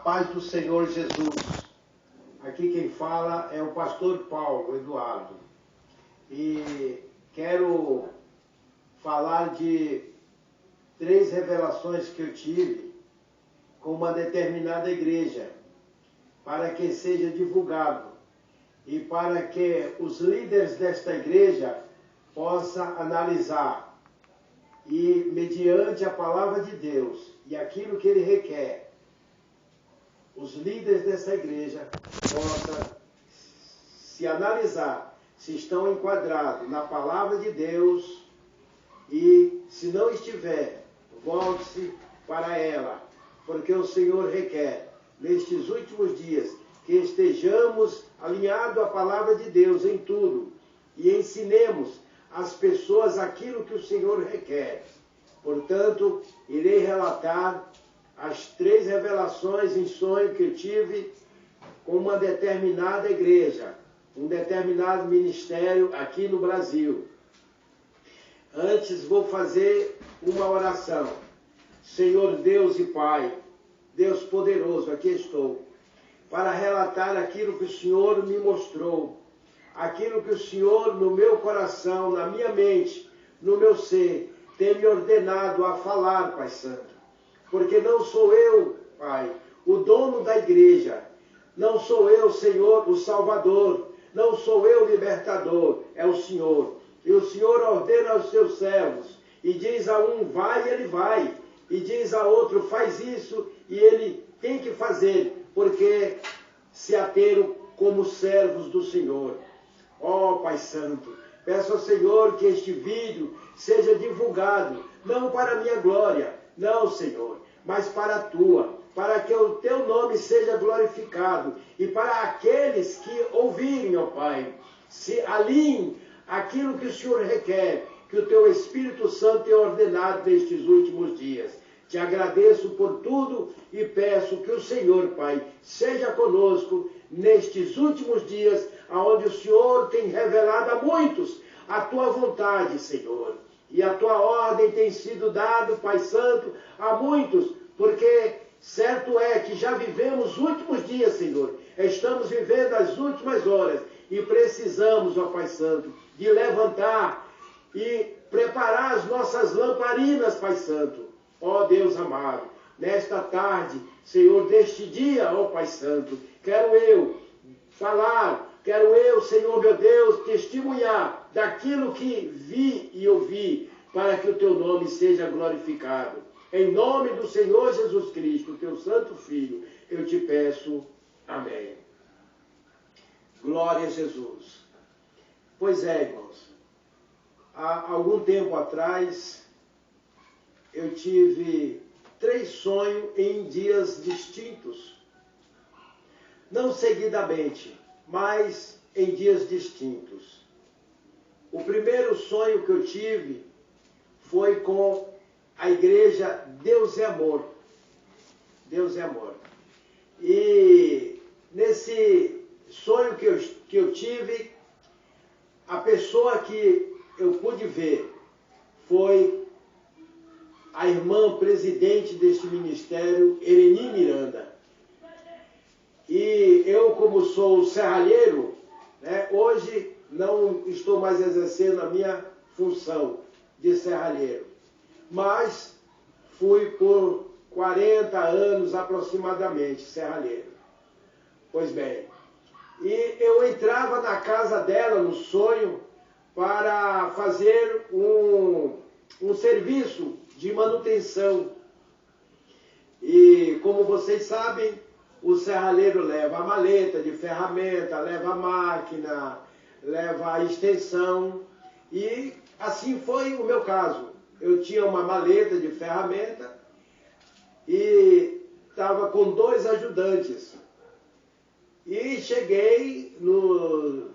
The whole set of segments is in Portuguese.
paz do Senhor Jesus. Aqui quem fala é o pastor Paulo Eduardo. E quero falar de 3 revelações que eu tive com uma determinada igreja, para que seja divulgado e para que os líderes desta igreja possam analisar e, mediante a palavra de Deus e aquilo que Ele requer, os líderes dessa igreja possam se analisar se estão enquadrados na palavra de Deus, e se não estiver, volte-se para ela, porque o Senhor requer, nestes últimos dias, que estejamos alinhados à palavra de Deus em tudo e ensinemos às pessoas aquilo que o Senhor requer. Portanto, irei relatar as 3 revelações em sonho que eu tive com uma determinada igreja, um determinado ministério aqui no Brasil. Antes vou fazer uma oração. Senhor Deus e Pai, Deus poderoso, aqui estou, para relatar aquilo que o Senhor me mostrou, aquilo que o Senhor no meu coração, na minha mente, no meu ser, tem me ordenado a falar, Pai Santo. Porque não sou eu, Pai, o dono da igreja, não sou eu, Senhor, o Salvador, não sou eu o libertador, é o Senhor. E o Senhor ordena aos seus servos, e diz a um, vai, ele vai, e diz a outro, faz isso, e ele tem que fazer, porque se ateram como servos do Senhor. Ó Pai Santo, peço ao Senhor que este vídeo seja divulgado, não para a minha glória, não, Senhor, mas para a Tua, para que o Teu nome seja glorificado, e para aqueles que ouvirem, ó Pai, se alinhem aquilo que o Senhor requer, que o Teu Espírito Santo tenha ordenado nestes últimos dias. Te agradeço por tudo e peço que o Senhor, Pai, seja conosco nestes últimos dias, onde o Senhor tem revelado a muitos a Tua vontade, Senhor. E a Tua ordem tem sido dada, Pai Santo, a muitos, porque certo é que já vivemos os últimos dias, Senhor. Estamos vivendo as últimas horas e precisamos, ó Pai Santo, de levantar e preparar as nossas lamparinas, Pai Santo. Ó Deus amado, nesta tarde, Senhor, deste dia, ó Pai Santo, quero eu falar, quero eu, Senhor meu Deus, testemunhar daquilo que vi e ouvi, para que o Teu nome seja glorificado. Em nome do Senhor Jesus Cristo, Teu Santo Filho, eu te peço. Amém. Glória a Jesus. Pois é, irmãos, há algum tempo atrás, eu tive 3 sonhos em dias distintos. Não seguidamente, mas em dias distintos. O primeiro sonho que eu tive foi com a igreja Deus é Amor. Deus é Amor. E nesse sonho que eu tive, a pessoa que eu pude ver foi a irmã presidente deste ministério, Ereni Miranda. E eu, como sou serralheiro, né, hoje não estou mais exercendo a minha função de serralheiro, mas fui por 40 anos aproximadamente serralheiro. Pois bem, e eu entrava na casa dela no sonho para fazer um serviço de manutenção. E como vocês sabem, o serralheiro leva a maleta de ferramenta, leva a máquina, leva a extensão. E assim foi o meu caso. Eu tinha uma maleta de ferramenta e estava com 2 ajudantes. E cheguei no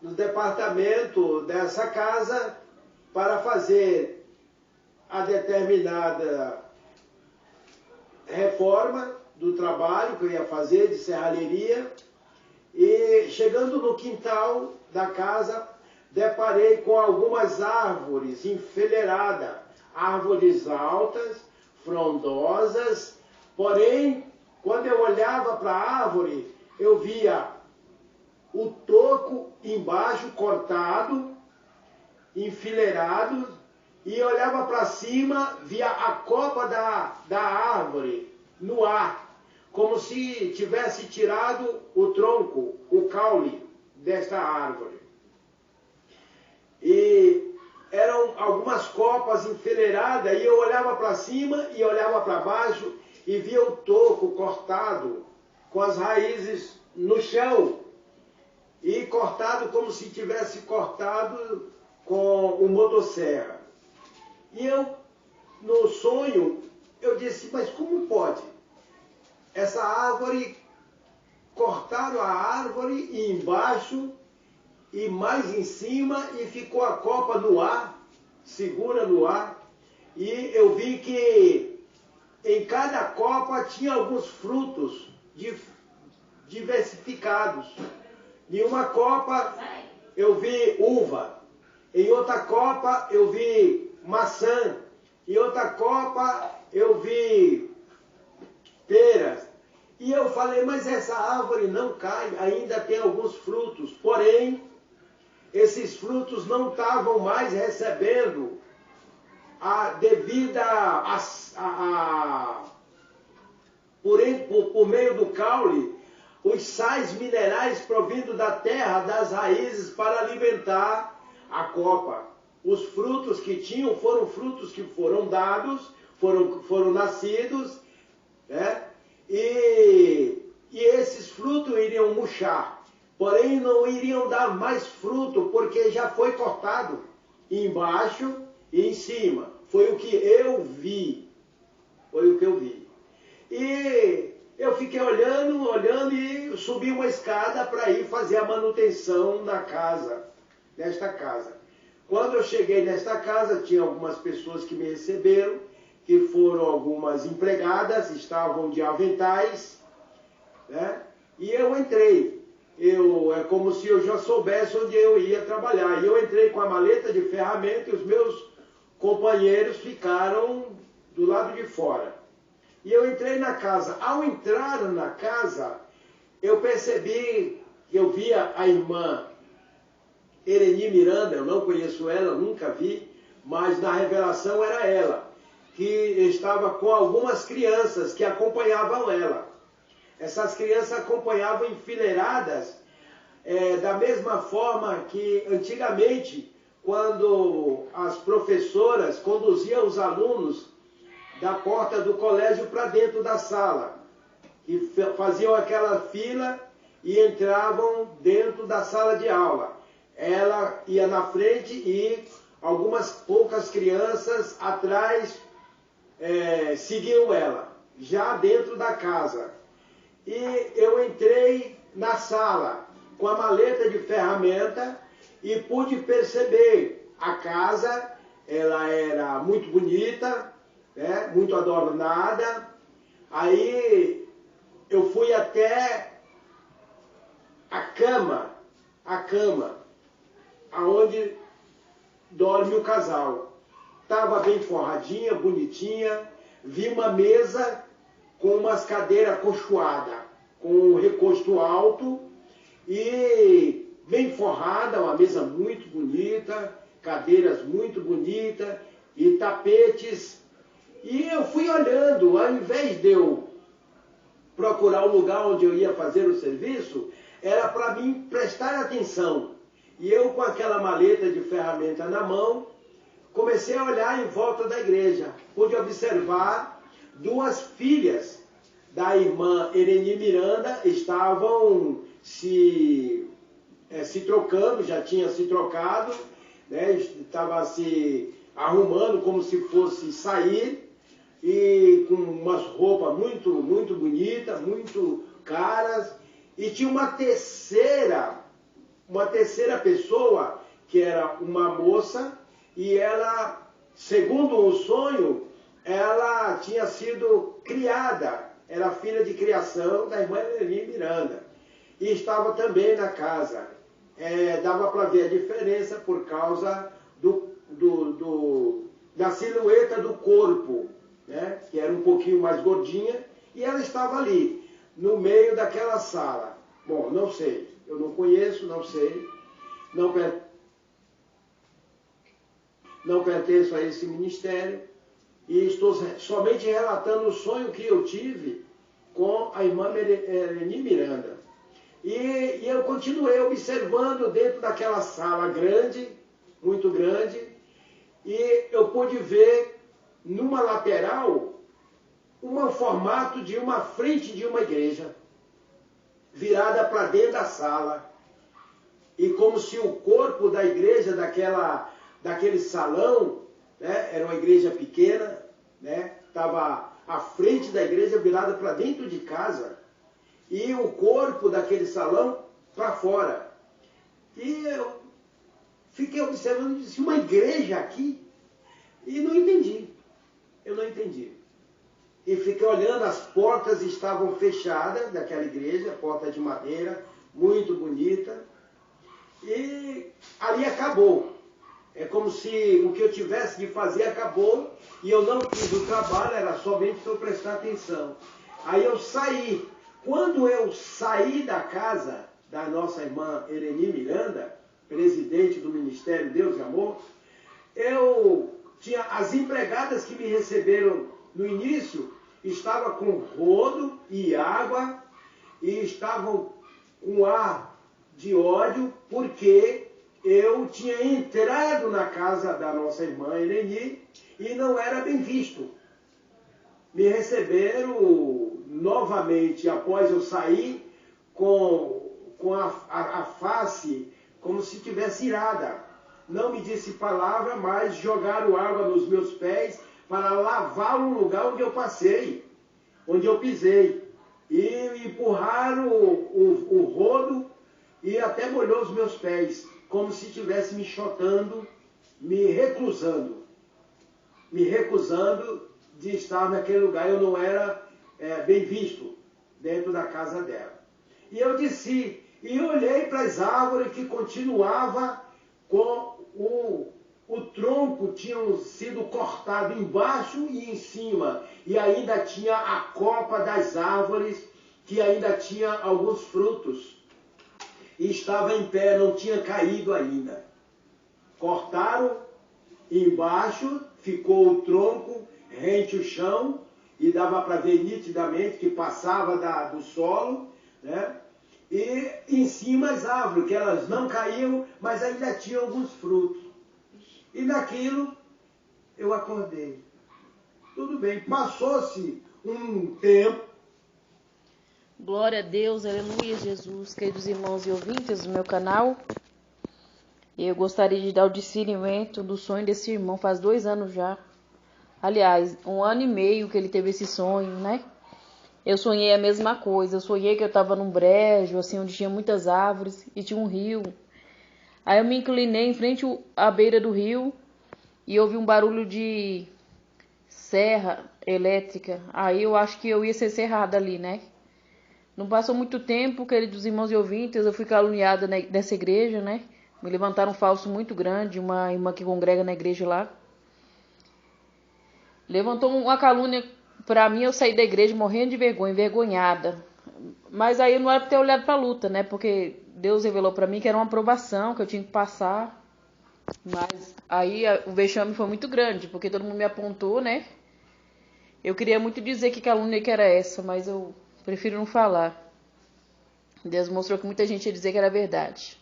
departamento dessa casa para fazer a determinada reforma do trabalho que eu ia fazer de serralheria. E chegando no quintal da casa, deparei com algumas árvores enfileiradas, árvores altas, frondosas, Porém, quando eu olhava para a árvore, eu via o toco embaixo cortado, enfileirado, e olhava para cima, via a copa da árvore no ar, como se tivesse tirado o tronco, o caule desta árvore. E eram algumas copas enfileiradas, e eu olhava para cima e olhava para baixo e via o toco cortado, com as raízes no chão, e cortado como se tivesse cortado com o motosserra. E eu, no sonho, eu disse, mas como pode? Essa árvore, cortaram a árvore e embaixo e mais em cima e ficou a copa no ar, segura no ar. E eu vi que em cada copa tinha alguns frutos diversificados. Em uma copa eu vi uva, em outra copa eu vi maçã, em outra copa eu vi peras. E eu falei, mas essa árvore não cai, ainda tem alguns frutos. Porém, esses frutos não estavam mais recebendo a devida por meio do caule, os sais minerais provindo da terra, das raízes, para alimentar a copa. Os frutos que tinham foram frutos que foram dados, foram nascidos, né? E esses frutos iriam murchar, porém não iriam dar mais fruto, porque já foi cortado embaixo e em cima. Foi o que eu vi. Foi o que eu vi. E eu fiquei olhando e subi uma escada para ir fazer a manutenção na casa, nesta casa. Quando eu cheguei nesta casa, tinha algumas pessoas que me receberam, que foram algumas empregadas, estavam de aventais, né? E eu entrei. É como se eu já soubesse onde eu ia trabalhar. E eu entrei com a maleta de ferramenta e os meus companheiros ficaram do lado de fora. E eu entrei na casa. Ao entrar na casa, eu percebi que eu via a irmã Ereni Miranda. Eu não conheço ela, nunca vi, mas na revelação era ela, que estava com algumas crianças que acompanhavam ela. Essas crianças acompanhavam enfileiradas, da mesma forma que antigamente, quando as professoras conduziam os alunos da porta do colégio para dentro da sala, e faziam aquela fila e entravam dentro da sala de aula. Ela ia na frente e algumas poucas crianças atrás seguiam ela, já dentro da casa. E eu entrei na sala com a maleta de ferramenta e pude perceber a casa. Ela era muito bonita, né, muito adornada. Aí eu fui até a cama aonde dorme o casal. Estava bem forradinha, bonitinha. Vi uma mesa com umas cadeiras acolchoadas, com um recosto alto e bem forrada, uma mesa muito bonita, cadeiras muito bonitas e tapetes. E eu fui olhando, ao invés de eu procurar o lugar onde eu ia fazer o serviço, era para mim prestar atenção. E eu, com aquela maleta de ferramenta na mão, comecei a olhar em volta da igreja. Pude observar duas filhas da irmã Ereni Miranda, estavam se trocando, já tinha se trocado, né? Estava se arrumando como se fosse sair, e com umas roupas muito bonitas, muito caras. E tinha uma terceira pessoa, que era uma moça, e ela, segundo o sonho, ela tinha sido criada, era filha de criação da irmã Ereni Miranda, e estava também na casa. Dava para ver a diferença por causa da silhueta do corpo, né? Que era um pouquinho mais gordinha, E ela estava ali, no meio daquela sala. Bom, não sei, eu não conheço, não sei, não pertenço a esse ministério e estou somente relatando o sonho que eu tive com a irmã Ereni Miranda. E eu continuei observando dentro daquela sala grande, muito grande, e eu pude ver numa lateral um formato de uma frente de uma igreja, virada para dentro da sala. E como se o corpo da igreja, daquele salão, né, era uma igreja pequena, né, estava a frente da igreja virada para dentro de casa, e o corpo daquele salão para fora. E eu fiquei observando, disse, uma igreja aqui? E não entendi. Eu não entendi. E fiquei olhando, as portas estavam fechadas daquela igreja, porta de madeira, muito bonita. E ali acabou. É como se o que eu tivesse de fazer acabou e eu não fiz o trabalho, era somente para eu prestar atenção. Aí eu saí. Quando eu saí da casa da nossa irmã Ereni Miranda, presidente do Ministério Deus e Amor, eu tinha as empregadas que me receberam no início, estavam com rodo e água e estavam com ar de ódio, porque eu tinha entrado na casa da nossa irmã Ereni e não era bem visto. Me receberam novamente após eu sair com a face como se tivesse irada. Não me disse palavra, mas jogaram água nos meus pés para lavar o lugar onde eu passei, onde eu pisei. E empurraram o rodo e até molhou os meus pés, como se estivesse me chotando, me recusando de estar naquele lugar. Eu não era bem visto dentro da casa dela. E eu desci e olhei para as árvores que continuava com o tronco, tinham sido cortado embaixo e em cima, e ainda tinha a copa das árvores, que ainda tinha alguns frutos, e estava em pé, não tinha caído ainda. Cortaram embaixo, ficou o tronco rente o chão, e dava para ver nitidamente que passava do solo, né? E em cima as árvores, que elas não caíam, mas ainda tinham alguns frutos. E naquilo eu acordei. Tudo bem, passou-se um tempo. Glória a Deus, aleluia, Jesus, queridos irmãos e ouvintes do meu canal. Eu gostaria de dar o discernimento do sonho desse irmão, faz 2 anos já. Aliás, 1 ano e meio que ele teve esse sonho, né? Eu sonhei a mesma coisa, eu sonhei que eu estava num brejo, assim, onde tinha muitas árvores e tinha um rio. Aí eu me inclinei em frente à beira do rio e ouvi um barulho de serra elétrica. Aí eu acho que eu ia ser serrada ali, né? Não passou muito tempo, queridos irmãos e ouvintes, eu fui caluniada nessa igreja, né? Me levantaram um falso muito grande, uma irmã que congrega na igreja lá. Levantou uma calúnia pra mim, eu saí da igreja morrendo de vergonha, envergonhada. Mas aí não era pra ter olhado pra luta, né? Porque Deus revelou pra mim que era uma aprovação, que eu tinha que passar. Mas aí o vexame foi muito grande, porque todo mundo me apontou, né? Eu queria muito dizer que calúnia que era essa, mas eu prefiro não falar. Deus mostrou que muita gente ia dizer que era verdade.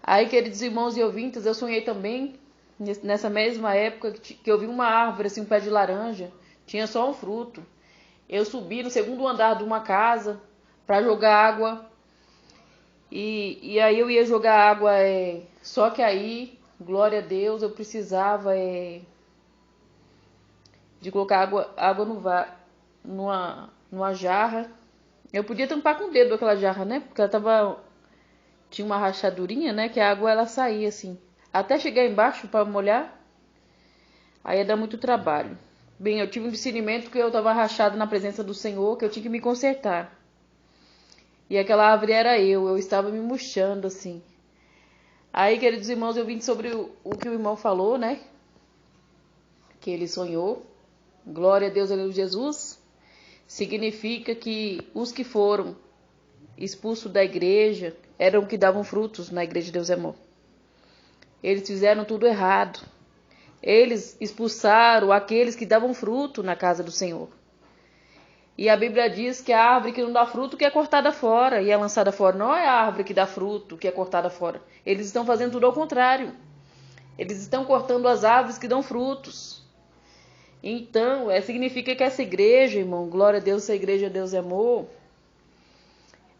Aí, queridos irmãos e ouvintes, eu sonhei também, nessa mesma época, que eu vi uma árvore, assim, um pé de laranja, tinha só um fruto. Eu subi no 2º andar de uma casa para jogar água. E aí eu ia jogar água, só que aí, glória a Deus, eu precisava de colocar água numa jarra. Eu podia tampar com o dedo aquela jarra, né? Porque tinha uma rachadurinha, né? Que a água ela saía assim. Até chegar embaixo para molhar, aí ia dar muito trabalho. Bem, eu tive um discernimento que eu estava rachado na presença do Senhor, que eu tinha que me consertar. E aquela árvore era eu estava me murchando assim. Aí, queridos irmãos, eu vim sobre o que o irmão falou, né? Que ele sonhou. Glória a Deus, aleluia, Jesus. significa que os que foram expulsos da igreja eram que davam frutos na igreja de Deus é Amor. Eles fizeram tudo errado. Eles expulsaram aqueles que davam fruto na casa do Senhor. E a Bíblia diz que a árvore que não dá fruto que é cortada fora e é lançada fora. Não é a árvore que dá fruto que é cortada fora. Eles estão fazendo tudo ao contrário. Eles estão cortando as árvores que dão frutos. Então, significa que essa igreja, irmão, glória a Deus, essa igreja Deus é Amor,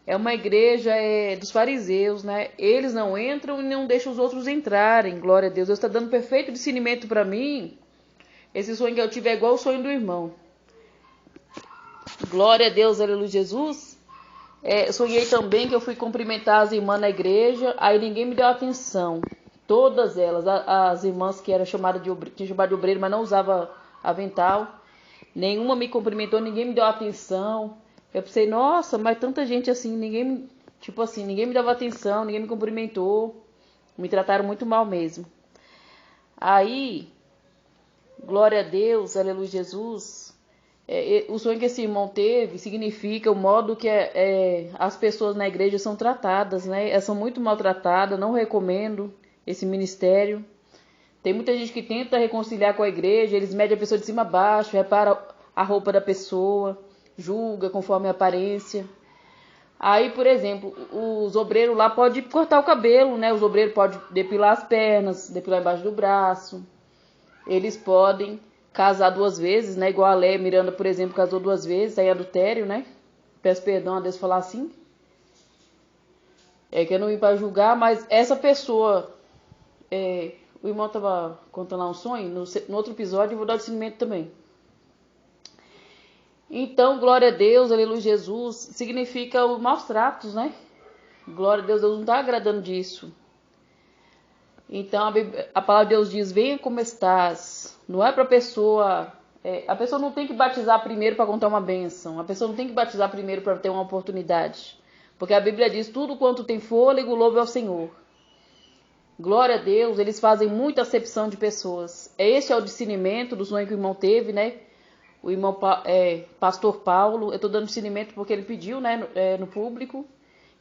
é uma igreja dos fariseus, né? Eles não entram e não deixam os outros entrarem, glória a Deus. Deus está dando perfeito discernimento para mim. Esse sonho que eu tive é igual o sonho do irmão. Glória a Deus, aleluia, Jesus. Sonhei também que eu fui cumprimentar as irmãs na igreja, aí ninguém me deu atenção. Todas elas, as irmãs que eram chamadas de obreiro, mas não usava avental, nenhuma me cumprimentou, ninguém me deu atenção. Eu pensei, nossa, mas tanta gente assim, ninguém me dava atenção, ninguém me cumprimentou, me trataram muito mal mesmo. Aí, glória a Deus, aleluia, Jesus. O sonho que esse irmão teve significa o modo que as pessoas na igreja são tratadas, né? Elas são muito maltratadas, não recomendo esse ministério. Tem muita gente que tenta reconciliar com a igreja, eles medem a pessoa de cima a baixo, repara a roupa da pessoa, julga conforme a aparência. Aí, por exemplo, os obreiros lá podem cortar o cabelo, né? Os obreiros podem depilar as pernas, depilar embaixo do braço. Eles podem casar 2 vezes, né? Igual a Léa Miranda, por exemplo, casou 2 vezes, aí adultério, né? Peço perdão a Deus falar assim. Que eu não vim para julgar, mas essa pessoa... o irmão estava contando lá um sonho, no outro episódio eu vou dar o discernimento também. Então, glória a Deus, aleluia, Jesus, significa os maus tratos, né? Glória a Deus, Deus não está agradando disso. Então, a palavra de Deus diz, venha como estás. Não é para a pessoa não tem que batizar primeiro para contar uma bênção. A pessoa não tem que batizar primeiro para ter uma oportunidade. Porque a Bíblia diz, tudo quanto tem fôlego, louve ao Senhor. Glória a Deus, eles fazem muita acepção de pessoas. Esse é o discernimento do sonho que o irmão teve, né? O irmão pastor Paulo, eu estou dando discernimento porque ele pediu, né, no público,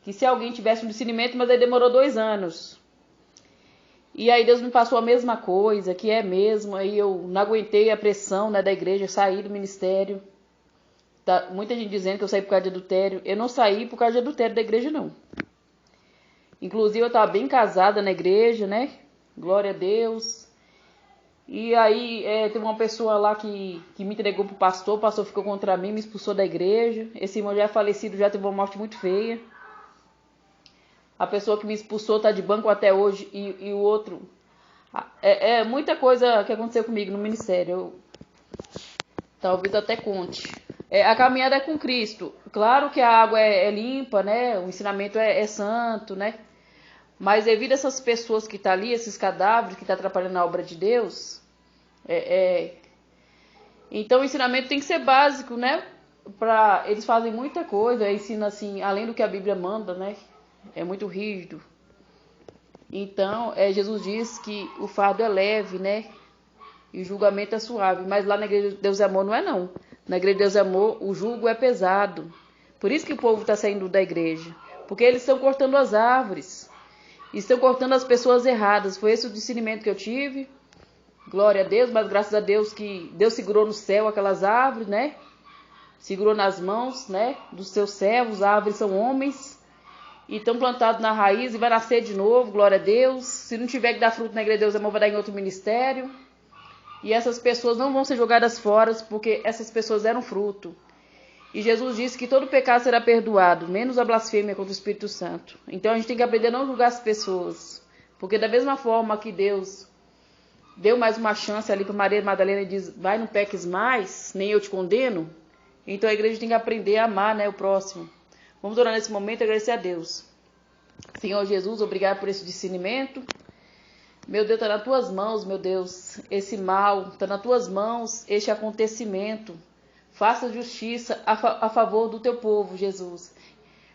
que se alguém tivesse um discernimento, mas aí demorou 2 anos. E aí Deus me passou a mesma coisa, que é mesmo, aí eu não aguentei a pressão, né, da igreja, saí do ministério. Tá, muita gente dizendo que eu saí por causa de adultério. Eu não saí por causa de adultério da igreja, não. Inclusive eu estava bem casada na igreja, né, glória a Deus. E aí teve uma pessoa lá que me entregou pro pastor, o pastor ficou contra mim, me expulsou da igreja. Esse irmão já é falecido, já teve uma morte muito feia. A pessoa que me expulsou tá de banco até hoje e o outro... muita coisa que aconteceu comigo no ministério, talvez até conte. A caminhada é com Cristo. Claro que a água é limpa, né? O ensinamento é santo, né? Mas devido a essas pessoas que estão ali, esses cadáveres que estão atrapalhando a obra de Deus, então o ensinamento tem que ser básico, né? Eles fazem muita coisa, ensinam assim, além do que a Bíblia manda, né? É muito rígido. Então, Jesus diz que o fardo é leve, né? E o julgamento é suave. Mas lá na igreja de Deus é Amor não é não. Na igreja de Deus é Amor, o jugo é pesado. Por isso que o povo está saindo da igreja. Porque eles estão cortando as árvores. Estão cortando as pessoas erradas. Foi esse o discernimento que eu tive. Glória a Deus, mas graças a Deus que Deus segurou no céu aquelas árvores, né? Segurou nas mãos, né? Dos seus servos. As árvores são homens. E estão plantados na raiz e vai nascer de novo, glória a Deus. Se não tiver que dar fruto na igreja de Deus, vai dar em outro ministério. E essas pessoas não vão ser jogadas fora, porque essas pessoas deram fruto. E Jesus disse que todo pecado será perdoado, menos a blasfêmia contra o Espírito Santo. Então a gente tem que aprender a não julgar as pessoas. Porque da mesma forma que Deus deu mais uma chance ali para Maria Madalena e diz, vai, não peques mais, nem eu te condeno. Então a igreja tem que aprender a amar, né, o próximo. Vamos orar nesse momento e agradecer a Deus. Senhor Jesus, obrigado por esse discernimento. Meu Deus, está nas tuas mãos, meu Deus, esse mal, está nas tuas mãos, este acontecimento. Faça justiça a favor do teu povo, Jesus.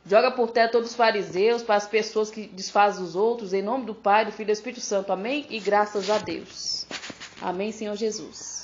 Joga por terra todos os fariseus, para as pessoas que desfazem os outros, em nome do Pai, do Filho e do Espírito Santo. Amém? E graças a Deus. Amém, Senhor Jesus.